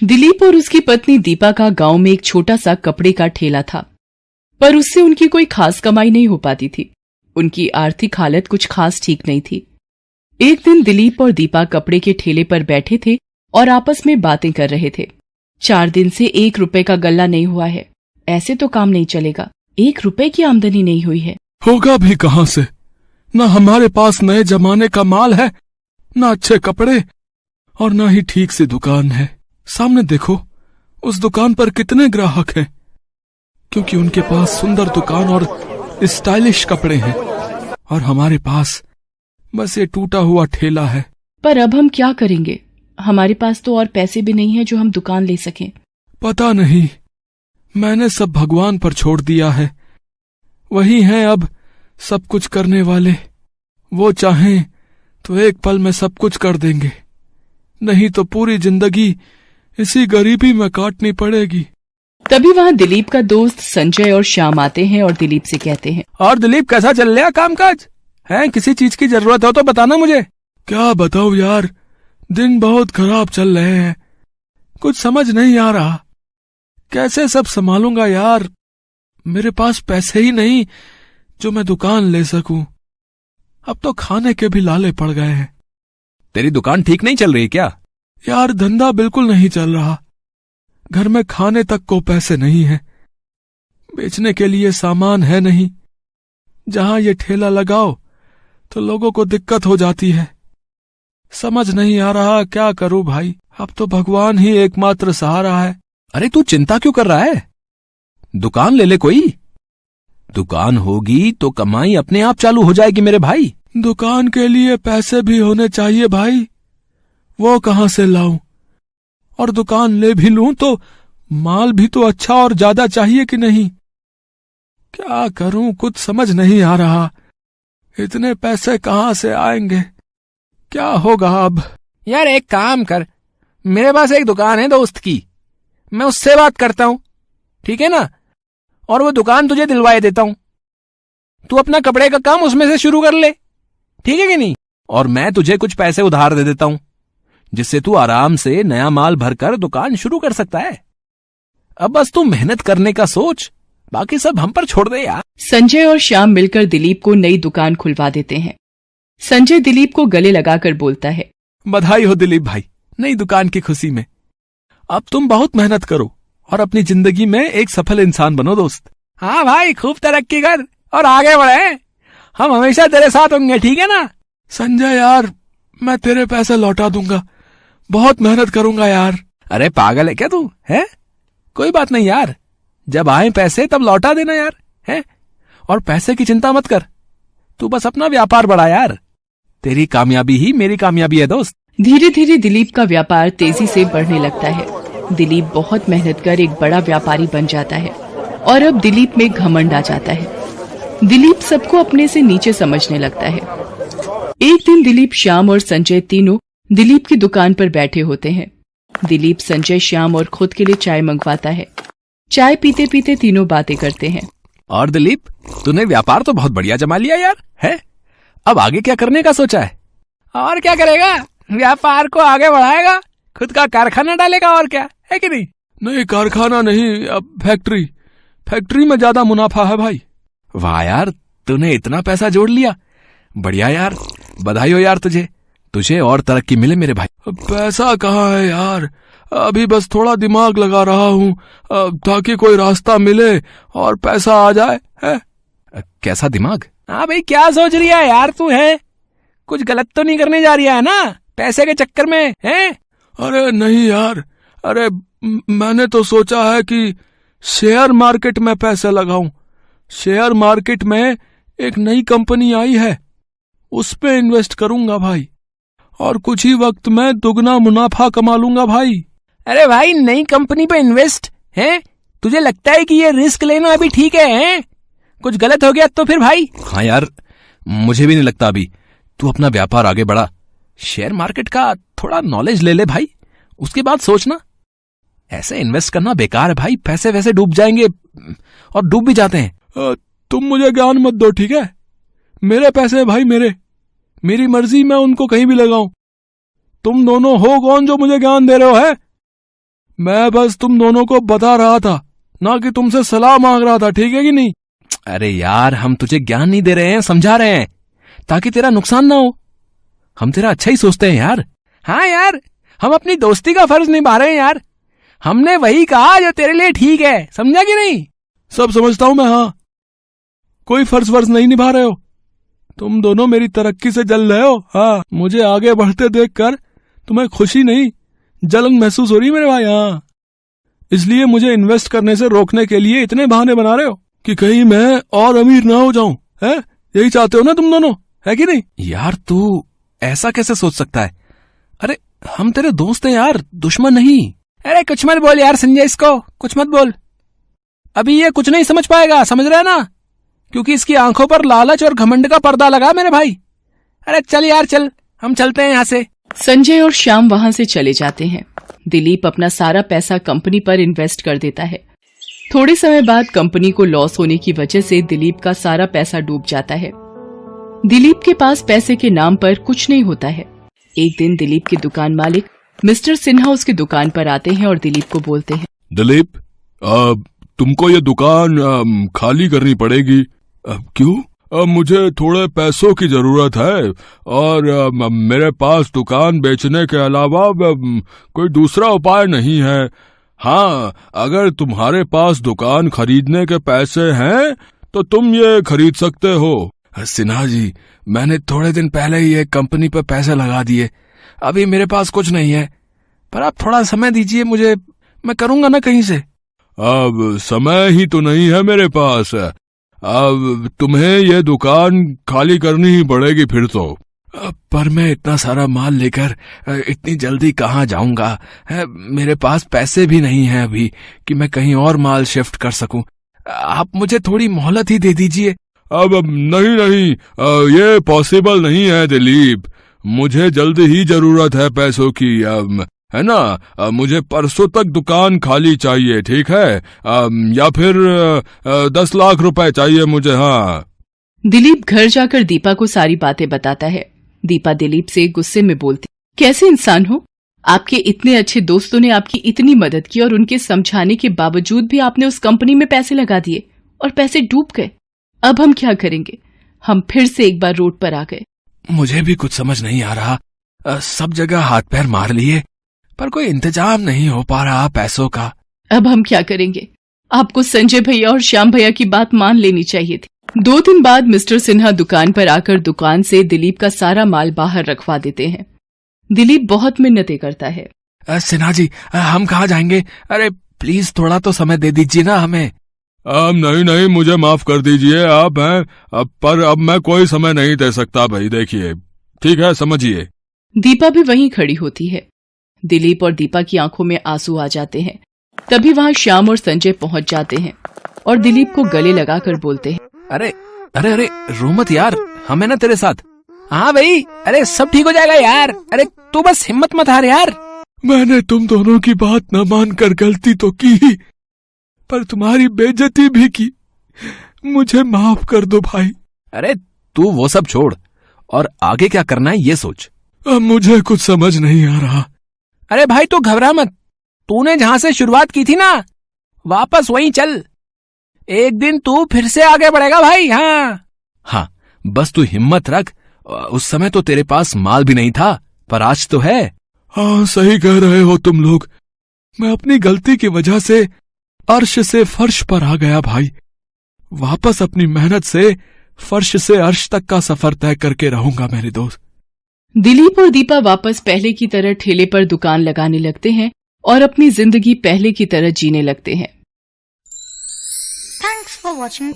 दिलीप और उसकी पत्नी दीपा का गांव में एक छोटा सा कपड़े का ठेला था, पर उससे उनकी कोई खास कमाई नहीं हो पाती थी। उनकी आर्थिक हालत कुछ खास ठीक नहीं थी। एक दिन दिलीप और दीपा कपड़े के ठेले पर बैठे थे और आपस में बातें कर रहे थे। 4 दिन से 1 रुपए का गल्ला नहीं हुआ है। ऐसे तो काम नहीं चलेगा। 1 रुपए की आमदनी नहीं हुई है। होगा भी कहां से? न हमारे पास नए जमाने का माल है, न अच्छे कपड़े, और न ही ठीक से दुकान है। सामने देखो, उस दुकान पर कितने ग्राहक हैं, क्योंकि उनके पास सुंदर दुकान और स्टाइलिश कपड़े हैं, और हमारे पास बस ये टूटा हुआ ठेला है। पर अब हम क्या करेंगे? हमारे पास तो और पैसे भी नहीं है जो हम दुकान ले सकें। पता नहीं, मैंने सब भगवान पर छोड़ दिया है। वही हैं अब सब कुछ करने वाले। वो चाहें तो एक पल में सब कुछ कर देंगे, नहीं तो पूरी जिंदगी इसी गरीबी में काटनी पड़ेगी। तभी वहाँ दिलीप का दोस्त संजय और श्याम आते हैं और दिलीप से कहते हैं, और दिलीप, कैसा चल रहा कामकाज है? किसी चीज की जरूरत हो तो बताना मुझे। क्या बताऊं यार, दिन बहुत खराब चल रहे हैं। कुछ समझ नहीं आ रहा, कैसे सब संभालूंगा यार। मेरे पास पैसे ही नहीं जो मैं दुकान ले सकूं। अब तो खाने के भी लाले पड़ गए हैं। तेरी दुकान ठीक नहीं चल रही क्या? यार धंधा बिल्कुल नहीं चल रहा। घर में खाने तक को पैसे नहीं है, बेचने के लिए सामान है नहीं। जहां ये ठेला लगाओ तो लोगों को दिक्कत हो जाती है। समझ नहीं आ रहा क्या करूं भाई। अब तो भगवान ही एकमात्र सहारा है। अरे तू चिंता क्यों कर रहा है? दुकान ले ले कोई। दुकान होगी तो कमाई अपने आप चालू हो जाएगी मेरे भाई। दुकान के लिए पैसे भी होने चाहिए भाई, वो कहां से लाऊं? और दुकान ले भी लूं तो माल भी तो अच्छा और ज्यादा चाहिए कि नहीं? क्या करूं, कुछ समझ नहीं आ रहा। इतने पैसे कहां से आएंगे? क्या होगा अब? यार एक काम कर, मेरे पास एक दुकान है दोस्त की, मैं उससे बात करता हूं, ठीक है ना? और वो दुकान तुझे दिलवाए देता हूं। तू अपना कपड़े का काम उसमें से शुरू कर ले, ठीक है कि नहीं? और मैं तुझे कुछ पैसे उधार दे देता हूं, जिससे तू आराम से नया माल भरकर दुकान शुरू कर सकता है। अब बस तू मेहनत करने का सोच, बाकी सब हम पर छोड़ दे यार। संजय और श्याम मिलकर दिलीप को नई दुकान खुलवा देते हैं। संजय दिलीप को गले लगाकर बोलता है, बधाई हो दिलीप भाई, नई दुकान की खुशी में। अब तुम बहुत मेहनत करो और अपनी जिंदगी में एक सफल इंसान बनो दोस्त। हाँ भाई, खूब तरक्की कर और आगे बढ़े। हम हमेशा तेरे साथ होंगे, ठीक है ना? संजय यार, मैं तेरे पैसे लौटा दूंगा, बहुत मेहनत करूंगा यार। अरे पागल है क्या तू? है कोई बात नहीं यार, जब आए पैसे तब लौटा देना यार, है? और पैसे की चिंता मत कर, तू बस अपना व्यापार बढ़ा यार। तेरी कामयाबी ही मेरी कामयाबी है दोस्त। धीरे धीरे दिलीप का व्यापार तेजी से बढ़ने लगता है। दिलीप बहुत मेहनत कर एक बड़ा व्यापारी बन जाता है और अब दिलीप में घमंड आ जाता है। दिलीप सबको अपने से नीचे समझने लगता है। एक दिन दिलीप, श्याम और संजय तीनों दिलीप की दुकान पर बैठे होते हैं। दिलीप संजय, श्याम और खुद के लिए चाय मंगवाता है। चाय पीते पीते तीनों बातें करते हैं। और दिलीप, तूने व्यापार तो बहुत बढ़िया जमा लिया यार, है? अब आगे क्या करने का सोचा है? और क्या करेगा, व्यापार को आगे बढ़ाएगा, खुद का कारखाना डालेगा, और क्या है कि नहीं? नहीं, कारखाना नहीं, अब फैक्ट्री। फैक्ट्री में ज्यादा मुनाफा है भाई। वाह यार, तूने इतना पैसा जोड़ लिया, बढ़िया यार, बधाई हो यार तुझे और तरक्की मिले मेरे भाई। पैसा कहाँ है यार, अभी बस थोड़ा दिमाग लगा रहा हूँ ताकि कोई रास्ता मिले और पैसा आ जाए। है? कैसा दिमाग? हाँ भाई, क्या सोच रही है यार तू? है कुछ गलत तो नहीं करने जा रही है ना पैसे के चक्कर में? है? अरे नहीं यार, अरे मैंने तो सोचा है कि शेयर मार्केट में पैसे लगाऊं। शेयर मार्केट में एक नई कंपनी आई है, उस पे इन्वेस्ट करूंगा भाई, और कुछ ही वक्त में दुगना मुनाफा कमा लूंगा भाई। अरे भाई, नई कंपनी पे इन्वेस्ट है? तुझे लगता है कि ये रिस्क लेना अभी ठीक है? कुछ गलत हो गया तो फिर भाई? हाँ यार, मुझे भी नहीं लगता अभी। तू अपना व्यापार आगे बढ़ा, शेयर मार्केट का थोड़ा नॉलेज ले ले भाई, उसके बाद सोचना। ऐसे इन्वेस्ट करना बेकार है भाई, पैसे वैसे डूब जाएंगे, और डूब भी जाते हैं। तुम मुझे ज्ञान मत दो, ठीक है? मेरे पैसे भाई, मेरी मर्जी, मैं उनको कहीं भी लगाऊं। तुम दोनों हो कौन जो मुझे ज्ञान दे रहे हो? है मैं बस तुम दोनों को बता रहा था, ना कि तुमसे सलाह मांग रहा था, ठीक है कि नहीं? अरे यार, हम तुझे ज्ञान नहीं दे रहे हैं, समझा रहे हैं, ताकि तेरा नुकसान ना हो। हम तेरा अच्छा ही सोचते हैं यार। हाँ यार, हम अपनी दोस्ती का फर्ज निभा रहे हैं यार। हमने वही कहा जो तेरे लिए ठीक है, समझा कि नहीं? सब समझता हूं मैं, हाँ, कोई फर्ज वर्ज नहीं निभा रहे हो। तुम दोनों मेरी तरक्की से जल रहे हो। हाँ, मुझे आगे बढ़ते देखकर तुम्हें खुशी नहीं, जलन महसूस हो रही मेरे भाई। हाँ, इसलिए मुझे इन्वेस्ट करने से रोकने के लिए इतने बहाने बना रहे हो कि कहीं मैं और अमीर ना हो जाऊं, है? यही चाहते हो ना तुम दोनों, है कि नहीं? यार तू ऐसा कैसे सोच सकता है? अरे हम तेरे दोस्त हैं यार, दुश्मन नहीं। अरे कुछ मत बोल यार संजय, इसको कुछ मत बोल। अभी ये कुछ नहीं समझ पाएगा, समझ रहे हैं ना? क्योंकि इसकी आंखों पर लालच और घमंड का पर्दा लगा मेरे भाई। अरे चल यार चल, हम चलते हैं यहाँ से। संजय और श्याम वहां से चले जाते हैं। दिलीप अपना सारा पैसा कंपनी पर इन्वेस्ट कर देता है। थोड़े समय बाद कंपनी को लॉस होने की वजह से दिलीप का सारा पैसा डूब जाता है। दिलीप के पास पैसे के नाम पर कुछ नहीं होता है। एक दिन दिलीप के दुकान मालिक मिस्टर सिन्हा उसकी दुकान पर आते हैं और दिलीप को बोलते हैं, दिलीप, तुमको ये दुकान खाली करनी पड़ेगी। क्यों? मुझे थोड़े पैसों की जरूरत है और मेरे पास दुकान बेचने के अलावा कोई दूसरा उपाय नहीं है। हाँ, अगर तुम्हारे पास दुकान खरीदने के पैसे हैं तो तुम ये खरीद सकते हो। सिन्हा जी, मैंने थोड़े दिन पहले ही एक कंपनी पर पैसे लगा दिए, अभी मेरे पास कुछ नहीं है, पर आप थोड़ा समय दीजिए मुझे, मैं करूंगा ना कहीं से। अब समय ही तो नहीं है मेरे पास, अब तुम्हें ये दुकान खाली करनी ही पड़ेगी फिर तो। पर मैं इतना सारा माल लेकर इतनी जल्दी कहाँ जाऊंगा? मेरे पास पैसे भी नहीं है अभी कि मैं कहीं और माल शिफ्ट कर सकूं। आप मुझे थोड़ी मोहलत ही दे दीजिए। अब नहीं, ये पॉसिबल नहीं है दिलीप, मुझे जल्द ही जरूरत है पैसों की, है ना? मुझे परसों तक दुकान खाली चाहिए, ठीक है? या फिर 10 लाख रुपए चाहिए मुझे। हाँ। दिलीप घर जाकर दीपा को सारी बातें बताता है। दीपा दिलीप से गुस्से में बोलती, कैसे इंसान हो? आपके इतने अच्छे दोस्तों ने आपकी इतनी मदद की और उनके समझाने के बावजूद भी आपने उस कंपनी में पैसे लगा दिए और पैसे डूब गए। अब हम क्या करेंगे? हम फिर से एक बार रोड पर आ गए। मुझे भी कुछ समझ नहीं आ रहा, सब जगह हाथ पैर मार लिए पर कोई इंतजाम नहीं हो पा रहा पैसों का। अब हम क्या करेंगे? आपको संजय भैया और श्याम भैया की बात मान लेनी चाहिए थी। 2 दिन बाद मिस्टर सिन्हा दुकान पर आकर दुकान से दिलीप का सारा माल बाहर रखवा देते हैं। दिलीप बहुत मिन्नतें करता है। सिन्हा जी, हम कहाँ जाएंगे? अरे प्लीज थोड़ा तो समय दे दीजिए ना हमें। नहीं, मुझे माफ कर दीजिए आप हैं, पर अब मैं कोई समय नहीं दे सकता भाई, देखिए, ठीक है, समझिए। दीपा भी वहीं खड़ी होती है। दिलीप और दीपा की आंखों में आंसू आ जाते हैं। तभी वहां श्याम और संजय पहुंच जाते हैं और दिलीप को गले लगाकर बोलते हैं, अरे अरे अरे रो मत यार, हम है ना तेरे साथ। हाँ भाई, अरे सब ठीक हो जाएगा यार, अरे तू बस हिम्मत मत हार यार। मैंने तुम दोनों की बात न मानकर गलती तो की, पर तुम्हारी बेइज्जती भी की, मुझे माफ कर दो भाई। अरे तू वो सब छोड़ और आगे क्या करना है ये सोच। अब मुझे कुछ समझ नहीं आ रहा। अरे भाई तू घबरा मत, तूने जहां से शुरुआत की थी ना वापस वहीं चल, एक दिन तू फिर से आगे बढ़ेगा भाई। हाँ, बस तू हिम्मत रख, उस समय तो तेरे पास माल भी नहीं था पर आज तो है। हाँ, सही कह रहे हो तुम लोग, मैं अपनी गलती की वजह से अर्श से फर्श पर आ गया भाई। वापस अपनी मेहनत से फर्श से अर्श तक का सफर तय करके रहूंगा मेरे दोस्त। दिलीप और दीपा वापस पहले की तरह ठेले पर दुकान लगाने लगते हैं और अपनी जिंदगी पहले की तरह जीने लगते हैं। Thanks for watching.